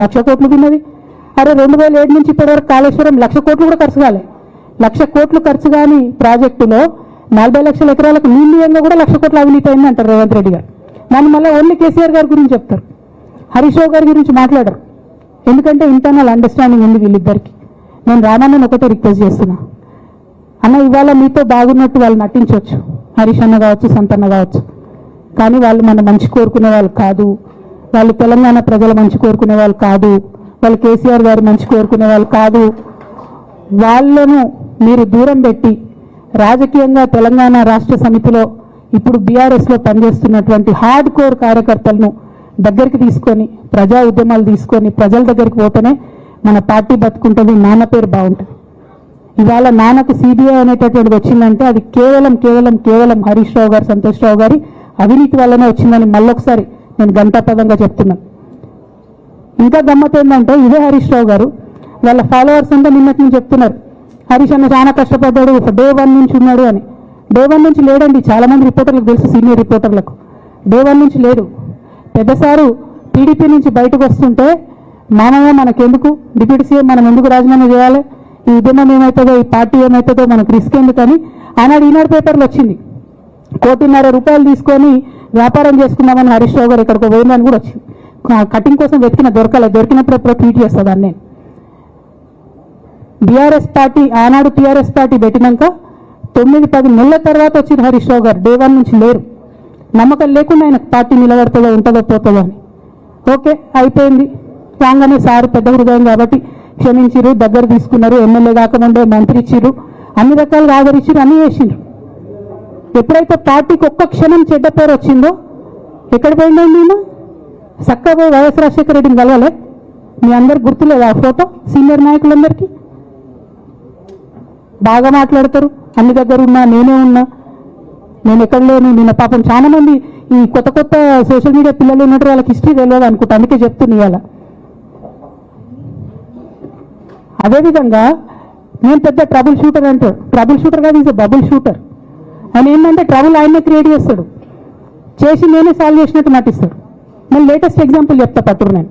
1,00,000 కోట్లు తిన్నది. అరే 2007 నుంచి ఇప్పటివరకు కాళేశ్వరం 1,00,000 కోట్లు కూడా ఖర్చు కాలే. 1,00,000 కోట్లు ఖర్చు కాని ప్రాజెక్టులో 40 లక్షల ఎకరాలకు నీళ్ళంగా కూడా 1,00,000 కోట్లు అవినీతి అయింది అంటారు రేవంత్ రెడ్డి గారు. దాన్ని మళ్ళీ ఓన్లీ కేసీఆర్ గారి గురించి చెప్తారు, హరీష్ రావు గారి గురించి మాట్లాడరు. ఎందుకంటే ఇంటర్నల్ అండర్స్టాండింగ్ ఉంది వీళ్ళిద్దరికి. నేను రామన్నని ఒకటే రిక్వెస్ట్ చేస్తున్నా, అన్న ఇవాళ మీతో బాగున్నట్టు వాళ్ళు నటించవచ్చు, హరీష్ అన్న కావచ్చు, సంతన్న కావచ్చు, కానీ వాళ్ళు మన మంచి కోరుకునే వాళ్ళు కాదు, వాళ్ళు తెలంగాణ ప్రజల మంచి కోరుకునే వాళ్ళు కాదు, వాళ్ళు కేసీఆర్ గారు మంచి కోరుకునే వాళ్ళు కాదు. వాళ్ళను మీరు దూరం పెట్టి రాజకీయంగా తెలంగాణ రాష్ట్ర సమితిలో ఇప్పుడు బీఆర్ఎస్లో పనిచేస్తున్నటువంటి హార్డ్ కోర్ కార్యకర్తలను దగ్గరికి తీసుకొని ప్రజా ఉద్యమాలు తీసుకొని ప్రజల దగ్గరికి పోతేనే మన పార్టీ బతుకుంటుంది, నాన్న పేరు బాగుంటుంది. ఇవాళ నాన్నకు సిబిఐ అనేటటువంటిది వచ్చిందంటే అది కేవలం హరీష్ రావు గారు, సంతోష్ రావు గారి అవినీతి వల్లనే వచ్చిందని మళ్ళొకసారి నేను గంటాపదంగా చెప్తున్నాను. ఇంకా గమ్మత్ ఏంటంటే ఇదే హరీష్ రావు గారు వాళ్ళ ఫాలోవర్స్ అంతా నిన్నటి నుంచి చెప్తున్నారు, హరీష్ అన్న చాలా కష్టపడ్డాడు, డే 1 నుంచి ఉన్నాడు అని. డే 1 నుంచి లేడండి, చాలా మంది రిపోర్టర్లకు తెలుసు, సీనియర్ రిపోర్టర్లకు. డే 1 నుంచి లేడు. పెద్దసారు టీడీపీ నుంచి బయటకు వస్తుంటే మామయ్య మనకెందుకు, డిప్యూటీ సీఎం మనం ఎందుకు రాజీనామా చేయాలి, ఈ ఉద్యమం ఏమవుతుందో, ఈ పార్టీ ఏమవుతుందో మనకు రిస్క్ ఎందుకని ఆనాడు ఈనాడు పేపర్లు వచ్చింది. 1,50,00,000 రూపాయలు తీసుకొని వ్యాపారం చేసుకుందామని హరీష్ రావు గారు ఎక్కడికో పోయిందని కూడా వచ్చింది. కటింగ్ కోసం దొరికినప్పుడు ఎప్పుడో ట్వీట్ చేస్తుందని నేను. బీఆర్ఎస్ పార్టీ ఆనాడు టీఆర్ఎస్ పార్టీ పెట్టినాక 9-10 నెలల తర్వాత వచ్చింది హరీష్ రావు గారు. డే 1 నుంచి లేరు. నమ్మకం లేకుండా ఆయన పార్టీ నిలబడుతుందో ఉంటుందో పోతుందో అని. ఓకే అయిపోయింది, రాగానే సారు పెద్ద హృదయం కాబట్టి క్షమించిరు, దగ్గర తీసుకున్నారు, ఎమ్మెల్యే కాకముందే మంత్రి ఇచ్చిర్రు, అన్ని రకాలుగా ఆదరించిరు, అన్ని చేసిండ్రు. ఎప్పుడైతే పార్టీకి ఒక్క క్షణం చెడ్డ పేరు వచ్చిందో ఎక్కడ పోయిందండి ఈయన? చక్కగా పోయి వైఎస్ రాజశేఖర రెడ్డిని కలవలే? మీ అందరికి గుర్తులేదు ఆ ఫోటో? సీనియర్ నాయకులందరికీ బాగా మాట్లాడతారు, అన్ని దగ్గర ఉన్నా, నేనే ఉన్నా, నేను ఎక్కడ లేను. నిన్న పాపం చాలా మంది ఈ కొత్త సోషల్ మీడియా పిల్లలు ఉన్నట్టు వాళ్ళకి హిస్టరీ తెలియదు అనుకుంటా, అందుకే చెప్తున్నా ఇవాళ. అదేవిధంగా నేను పెద్ద ట్రబుల్ షూటర్ అంటాడు. ట్రబుల్ షూటర్ కాదు, ఈజ్ బబుల్ షూటర్. ఆయన ఏంటంటే ట్రబుల్ ఆయనే క్రియేట్ చేస్తాడు, చేసి నేనే సాల్వ్ చేసినట్టు నటిస్తాడు. నేను లేటెస్ట్ ఎగ్జాంపుల్ చెప్తా పట్టురు. నేను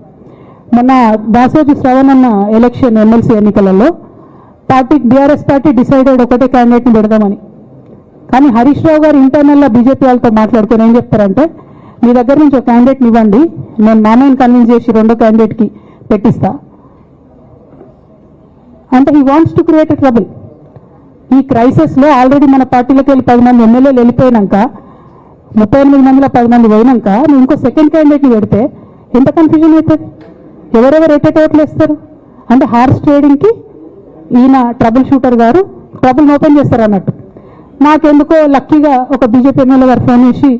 మొన్న దాసోజు శ్రవణ్ అన్న ఎలక్షన్ ఎమ్మెల్సీ ఎన్నికలలో బీఆర్ఎస్ పార్టీ డిసైడెడ్ ఒకటే క్యాండిడేట్ని పెడదామని. కానీ హరీష్ రావు గారు ఇంటర్నల్గా బీజేపీ వాళ్ళతో మాట్లాడుకొని ఏం చెప్తారంటే, మీ దగ్గర నుంచి ఒక క్యాండిడేట్ని ఇవ్వండి, నేను మామయ్యని కన్విన్స్ చేసి రెండో క్యాండిడేట్కి పెట్టిస్తా అంటే he wants to create a trouble. ఈ క్రైసిస్లో ఆల్రెడీ మన పార్టీలోకి వెళ్ళి 10 మంది ఎమ్మెల్యేలు వెళ్ళిపోయినాక 38 మందిలో 10 మంది పోయినాక నువ్వు ఇంకో సెకండ్ క్యాండిడేట్ని పెడితే ఎంత కన్ఫ్యూజన్ అవుతుంది? ఎవరెవరు ఓట్లు వేస్తారు? అంటే హార్స్ ట్రేడింగ్కి ఈయన ట్రబుల్ షూటర్ గారు ట్రబుల్ ఓపెన్ చేస్తారు అన్నట్టు. నాకెందుకో లక్కీగా ఒక బీజేపీ ఎమ్మెల్యే గారు ఫోన్ చేసి,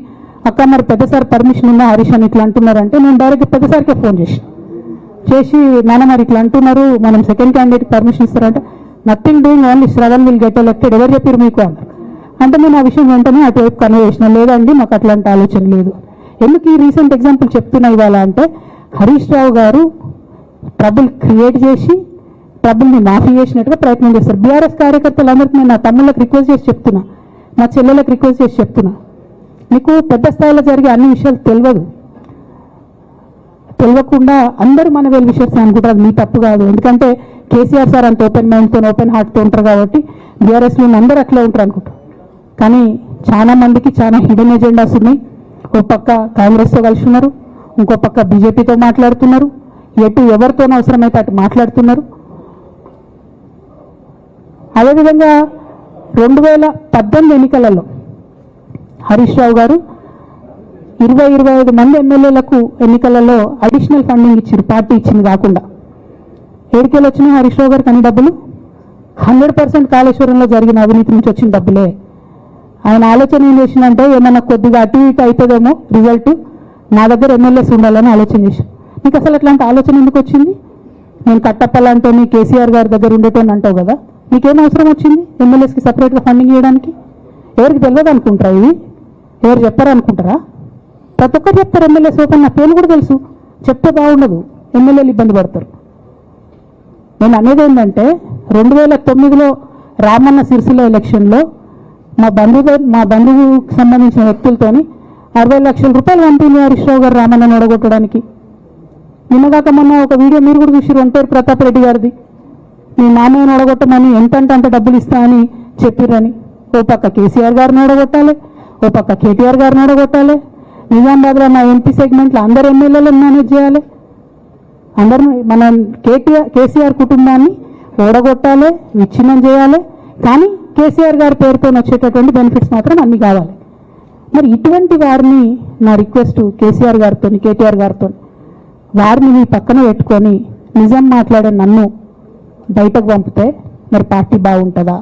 అక్క మరి పెద్దసారి పర్మిషన్ ఉందా హరీష్ అని ఇట్లా అంటున్నారంటే, నేను డైరెక్ట్ పెద్దసారికే ఫోన్ చేసి నాన్న మరి ఇట్లా అంటున్నారు, మనం సెకండ్ క్యాండిడేట్ పర్మిషన్ ఇస్తారంటే, nothing doing, only Shravan will get elected, ఎవరు చెప్పారు మీకు అన్నారు. అంటే నేను ఆ విషయం వెంటనే అటువైపు కన్వే చేసిన, లేదండి మాకు అట్లాంటి ఆలోచన లేదు. ఎందుకు ఈ రీసెంట్ ఎగ్జాంపుల్ చెప్తున్నా ఇవాళ అంటే, హరీష్ రావు గారు ట్రబుల్ క్రియేట్ చేసి ట్రబుల్ని మాఫీ చేసినట్టుగా ప్రయత్నం చేస్తారు. బీఆర్ఎస్ కార్యకర్తలందరికీ నేను నా తమ్ముళ్ళకి రిక్వెస్ట్ చేసి చెప్తున్నా, నా చెల్లెలకు రిక్వెస్ట్ చేసి చెప్తున్నా, మీకు పెద్ద స్థాయిలో జరిగే అన్ని విషయాలు తెలియకుండా అందరూ మన వెల్ విషయర్స్ అనుకుంటారు. మీ తప్పు కాదు, ఎందుకంటే కేసీఆర్ సార్ అంత ఓపెన్ మైండ్తో ఓపెన్ హార్ట్తో ఉంటారు కాబట్టి బీఆర్ఎస్లో అందరూ అట్లా ఉంటారు అనుకుంటారు. కానీ చాలా మందికి చాలా హిడెన్ ఎజెండాస్ ఉన్నాయి. ఒక పక్క కాంగ్రెస్తో కలిసి ఉన్నారు, ఇంకో పక్క బీజేపీతో మాట్లాడుతున్నారు, ఎటు ఎవరితోనో అవసరమైతే అటు మాట్లాడుతున్నారు. అదేవిధంగా 2018 ఎన్నికలలో హరీష్ రావు గారు 20-25 మంది ఎమ్మెల్యేలకు ఎన్నికలలో అడిషనల్ ఫండింగ్ ఇచ్చారు, పార్టీ ఇచ్చింది కాకుండా. ఏడికేళ్ళు వచ్చినాయి హరీష్ రావు గారికి అన్ని డబ్బులు? 100% కాళేశ్వరంలో జరిగిన అవినీతి నుంచి వచ్చిన డబ్బులే. ఆయన ఆలోచన ఏం చేసిందంటే, ఏమన్నా కొద్దిగా అటు ఇటు అవుతుందేమో రిజల్ట్, నా దగ్గర ఎమ్మెల్యేస్ ఉండాలని ఆలోచన చేసి. నీకు అసలు అట్లాంటి ఆలోచన ఎందుకు వచ్చింది? నేను కట్టప్పలంటోని కేసీఆర్ గారి దగ్గర ఉండేటోని అంటావు కదా, నీకేం అవసరం వచ్చింది ఎమ్మెల్యేస్కి సపరేట్గా ఫండింగ్ చేయడానికి? ఎవరికి తెలియదు అనుకుంటారా? ఇది ఎవరు చెప్పారు అనుకుంటారా? ప్రతి ఒక్కరు చెప్తారు ఎమ్మెల్యేస్ ఓపెన్, నా పేరు కూడా తెలుసు, చెప్తే బాగుండదు, ఎమ్మెల్యేలు ఇబ్బంది పడతారు. నేను అనేది ఏంటంటే, 2009లో రామన్న సిరిసిల్ల ఎలక్షన్లో మా బంధువుకు సంబంధించిన వ్యక్తులతోని 60 లక్షల రూపాయలు పంపింది హరీష్ రావు గారు రామన్నను ఓడగొట్టడానికి. నిన్నగాక మొన్న ఒక వీడియో మీరు కూడా చూసి ఒంటేరు ప్రతాప్ రెడ్డి గారిది, మీ మామయ్యను ఓడగొట్టమని ఎంతంటే అంత డబ్బులు ఇస్తా అని చెప్పిర్రని. ఓ పక్క కేసీఆర్ గారిని ఓడగొట్టాలి, ఓ పక్క కేటీఆర్ గారిని ఓడగొట్టాలి. నిజామాబాద్లో నా ఎంపీ సెగ్మెంట్లో అందరు ఎమ్మెల్యేలను మేనేజ్ చేయాలి. అందరూ మన కేసీఆర్ కుటుంబాన్ని ఓడగొట్టాలి, విచ్ఛిన్నం చేయాలి. కానీ కేసీఆర్ గారి పేరుతో వచ్చేటటువంటి బెనిఫిట్స్ మాత్రం అన్ని కావాలి. మరి ఇటువంటి వారిని నా రిక్వెస్ట్ కేసీఆర్ గారితో, కేటీఆర్ గారితో, వారిని మీ పక్కన పెట్టుకొని నిజం మాట్లాడే నన్ను బయటకు పంపితే మరి పార్టీ బాగుంటుందా?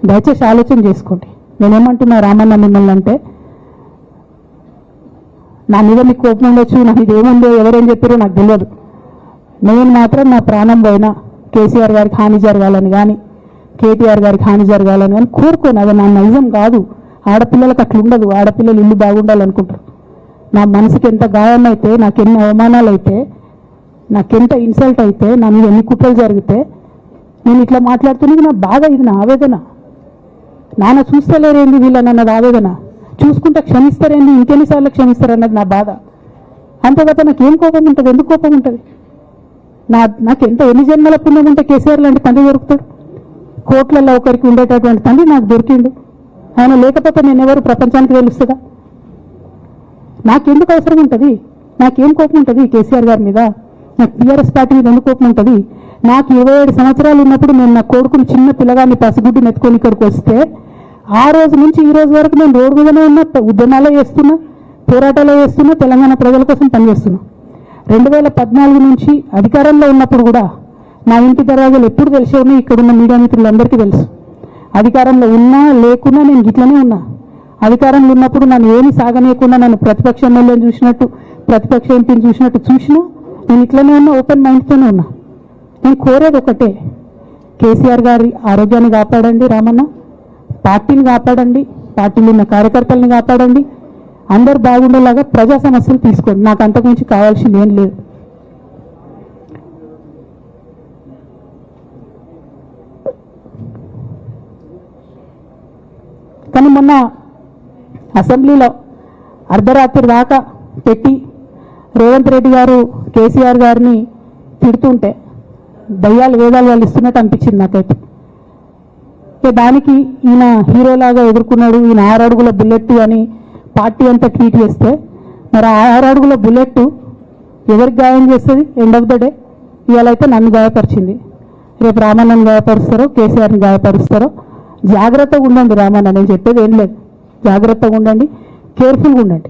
దయచేసి ఆలోచన చేసుకోండి. నేనేమంటున్నా రామన్న మిమ్మల్ని అంటే, నా మీద మీకు కోపం ఉండొచ్చు, నాకు ఇది ఏముందో ఎవరేం చెప్పారో నాకు తెలియదు. నేను మాత్రం నా ప్రాణం పోయినా కేసీఆర్ గారికి హాని జరగాలని కానీ కేటీఆర్ గారికి హాని జరగాలని కానీ కోరుకోను. అది నా నైజం కాదు. ఆడపిల్లలకు అట్లా ఉండదు. ఆడపిల్లలు ఇల్లు బాగుండాలనుకుంటారు. నా మనసుకి ఎంత గాయం అయితే, నాకు ఎన్ని అవమానాలు అయితే, నాకెంత ఇన్సల్ట్ అయితే, నా మీద ఎన్ని కుట్రలు జరిగితే నేను ఇట్లా మాట్లాడుతున్నది నా బాధ. ఇది నా ఆవేదన. నాన్న చూస్తలేరేంది వీళ్ళనన్నది ఆవేదన. చూసుకుంటే క్షమిస్తారేంది, ఇంకెన్నిసార్లు క్షమిస్తారన్నది నా బాధ. అంతేకాక నాకేం కోపం ఉంటుంది? ఎందుకు కోపం ఉంటుంది? నాకు ఎంత ఎన్ని జన్మల పుణ్యం ఉంటే కేసీఆర్ లాంటి తండ్రి దొరుకుతాడు? కోట్లలో ఒకరికి ఉండేటటువంటి తండ్రి నాకు దొరికిండు. ఆయన లేకపోతే నేను ఎవరు ప్రపంచానికి తెలుస్తుందా? నాకెందుకు అవసరం ఉంటుంది? నాకేం కోపం ఉంటుంది కేసీఆర్ గారి మీద? నాకు టీఆర్ఎస్ పార్టీ మీద ఎందుకు కోపం ఉంటుంది? నాకు 27 సంవత్సరాలు ఉన్నప్పుడు నేను నా కొడుకుని చిన్న పిల్లగాన్ని పసిగుడ్డిని ఎత్తుకొని ఇక్కడికి వస్తే ఆ రోజు నుంచి ఈ రోజు వరకు నేను రోడ్డు మీదనే ఉన్నా, ఉద్యమాలే చేస్తున్నా, పోరాటాలే చేస్తున్నా, తెలంగాణ ప్రజల కోసం పనిచేస్తున్నా. 2014 నుంచి అధికారంలో ఉన్నప్పుడు కూడా నా ఇంటి దర్వాజాలు ఎప్పుడు తెలిసే ఉన్నాయి. ఇక్కడున్న మీడియా మిత్రులందరికీ తెలుసు. అధికారంలో ఉన్నా లేకున్నా నేను ఇట్లనే ఉన్నా. అధికారంలో ఉన్నప్పుడు నన్ను ఏమి సాగనేయకుండా నన్ను ప్రతిపక్ష ఎమ్మెల్యేని చూసినట్టు, ప్రతిపక్ష ఎంపీని చూసినట్టు చూసినా నేను ఇట్లనే ఉన్నా, ఓపెన్ మైండ్తోనే ఉన్నా. నేను కోరేది ఒకటే, కేసీఆర్ గారి ఆరోగ్యాన్ని కాపాడండి రామన్న, పార్టీని కాపాడండి, పార్టీలో ఉన్న కార్యకర్తలను కాపాడండి, అందరు బాగుండేలాగా ప్రజా సమస్యలు తీసుకోండి. నాకు అంతకుమించి కావాల్సింది ఏం లేదు. కానీ మొన్న అసెంబ్లీలో అర్ధరాత్రి దాకా పెట్టి రేవంత్ రెడ్డి గారు కేసీఆర్ గారిని తిడుతుంటే దయ్యాలు వేదాలు వాళ్ళు ఇస్తున్నట్టు అనిపించింది నాకైతే. దానికి ఈయన హీరోలాగా ఎదుర్కొన్నాడు. ఈయన 6 అడుగుల బుల్లెట్ అని పార్టీ అంతా ట్వీట్ చేస్తే, మరి 6 అడుగుల బుల్లెట్ ఎవరికి గాయం చేస్తుంది? ఎండ్ ఆఫ్ ద డే ఇవాళ అయితే నన్ను గాయపరిచింది. రేపు రామన్నను గాయపరుస్తారో, కేసీఆర్ని గాయపరుస్తారో. జాగ్రత్తగా ఉండండి రామన్న, నేను చెప్పేది ఏం లేదు. జాగ్రత్తగా ఉండండి, కేర్ఫుల్గా ఉండండి.